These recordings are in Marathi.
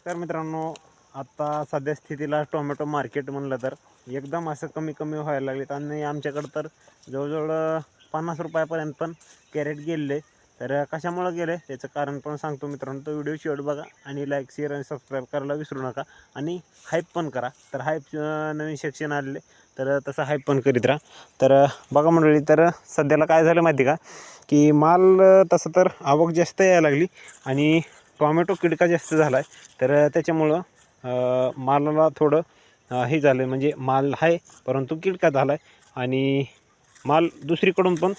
तर मित्रांनो, आता सध्या स्थितीला टोमॅटो मार्केट म्हणलं तर एकदम असं कमी कमी व्हायला लागलेत आणि आमच्याकडं तर जवळजवळ 50 रुपयापर्यंत पण कॅरेट गेले. तर कशामुळं गेले त्याचं कारण पण सांगतो मित्रांनो. तो व्हिडिओ शेवट बघा आणि लाईक शेअर आणि सबस्क्राईब करायला विसरू नका आणि हाईप पण करा. तर हाईप नवीन सेक्शन आलेले, तर तसं हाईप पण करीत राहा. तर बघा मंडळी, तर सध्याला काय झालं माहिती का, की माल तसं तर आवक जास्त यायला लागली आणि टोमॅटो किडका जास्त झाला आहे. तर त्याच्यामुळं मालाला थोडं हे झालं, म्हणजे माल आहे परंतु किडका झाला आहे आणि माल दुसरीकडून पण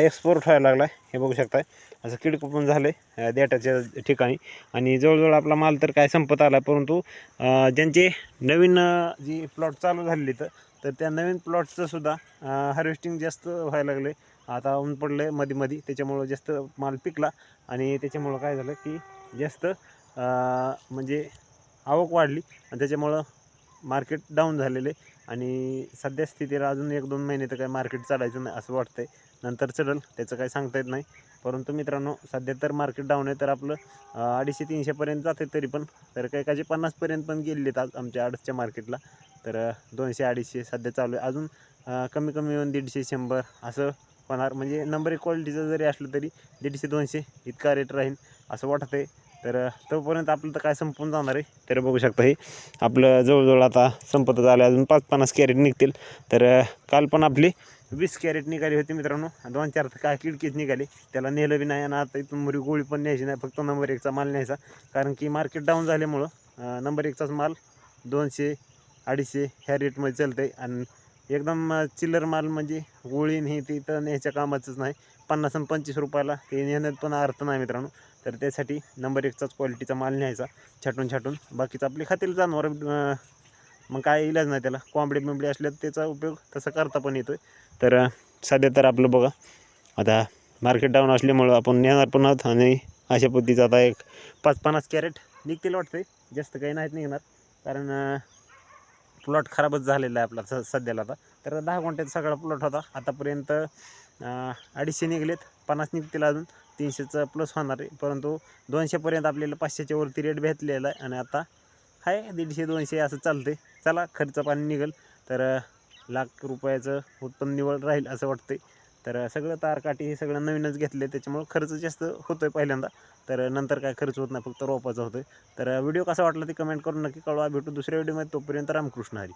एक्सपोर्ट व्हायला लागला आहे. हे बघू शकताय, असं किडकं पण झालं आहे देठाच्या ठिकाणी आणि जवळजवळ आपला माल तर काय संपत आला. परंतु ज्यांचे नवीन जी प्लॉट चालू झालेली तर त्या नवीन प्लॉटचं सुद्धा हार्वेस्टिंग जास्त व्हायला लागले. आता ऊन पडलं आहे मध्ये मध्ये, त्याच्यामुळं जास्त माल पिकला आणि त्याच्यामुळं काय झालं की जास्त म्हणजे आवक वाढली आणि त्याच्यामुळं मार्केट डाऊन झालेले आणि सध्या स्थितीला अजून 1-2 महिने तर काही मार्केट चालायचं नाही असं वाटतंय. नंतर चढल त्याचं काही सांगता येत नाही. परंतु मित्रांनो, सध्या तर मार्केट डाऊन आहे. तर आपलं 250-300पर्यंत जाते तरी पण. तर काही काही 50पर्यंत पण गेलेत आज आमच्या आडसच्या मार्केटला. तर 200-250 सध्या चालू आहे. अजून कमी कमी येऊन 150-100 असं होणार. म्हणजे नंबर एक क्वालिटीचं जरी असलं तरी 150-200 इतका रेट राहील असं वाटतंय. तर तोपर्यंत आपलं तर काय संपून जाणार आहे. तर बघू शकता, हे आपलं जवळजवळ आता संपत झालं, अजून 5-50 कॅरेट निघतील. तर काल पण आपली 20 कॅरेट निघाली होती मित्रांनो. 2-4 तर काय किडकीच निघाली, त्याला नेलं बी नाही आणि आता इथून मुरी गोळी पण न्यायची नाही, फक्त नंबर 1चा माल न्यायचा. कारण की मार्केट डाऊन झाल्यामुळं नंबर 1चाच माल 200-250 ह्या रेटमध्ये चालतं आहे आणि एकदम चिल्लर माल म्हणजे गोळीन हे ते तर न्यायच्या कामाचंच नाही. 50 आणि 25 रुपयाला ते नेण्यात पण अर्थ नाही मित्रांनो. तर त्यासाठी नंबर 1चाच क्वालिटीचा माल न्यायचा छाटून छाटून. बाकीचं आपली खातील जनावर, मग काय इलाज नाही त्याला. कोंबडी बिंबडी असल्यात त्याचा उपयोग तसा करता पण येतो आहे. तर सध्या तर आपलं बघा, आता मार्केट डाऊन असल्यामुळं आपण नेणार पण आहोत आणि अशा पद्धतीचं आता एक 5-50 कॅरेट निघतील वाटते. जास्त काही नाहीत निघणार, कारण प्लॉट खराबच झालेला आहे आपला सध्याला. आता तर 10 गुंठ्यात सगळा प्लॉट होता आतापर्यंत. 250 निघलेत, 50 निघतील अजून, 300चं प्लस होणार आहे. परंतु 200पर्यंत आपल्याला 500च्या वरती रेट भेटलेला आहे आणि आता आहे 150-200 असं चालते. चला, खर्च पाणी निघेल तर लाख रुपयाचं उत्पन्न निवड राहील असं वाटते. तर सगळं तारकाठी हे सगळं नवीनच घेतले, त्याच्यामुळं खर्च जास्त होतो आहे पहिल्यांदा. तर नंतर काय खर्च होत नाही, फक्त रोपाचा होतो आहे. तर व्हिडिओ कसा वाटला ते कमेंट करून नक्की कळवा. भेटू दुसऱ्या व्हिडिओमध्ये, तोपर्यंत रामकृष्ण हरी.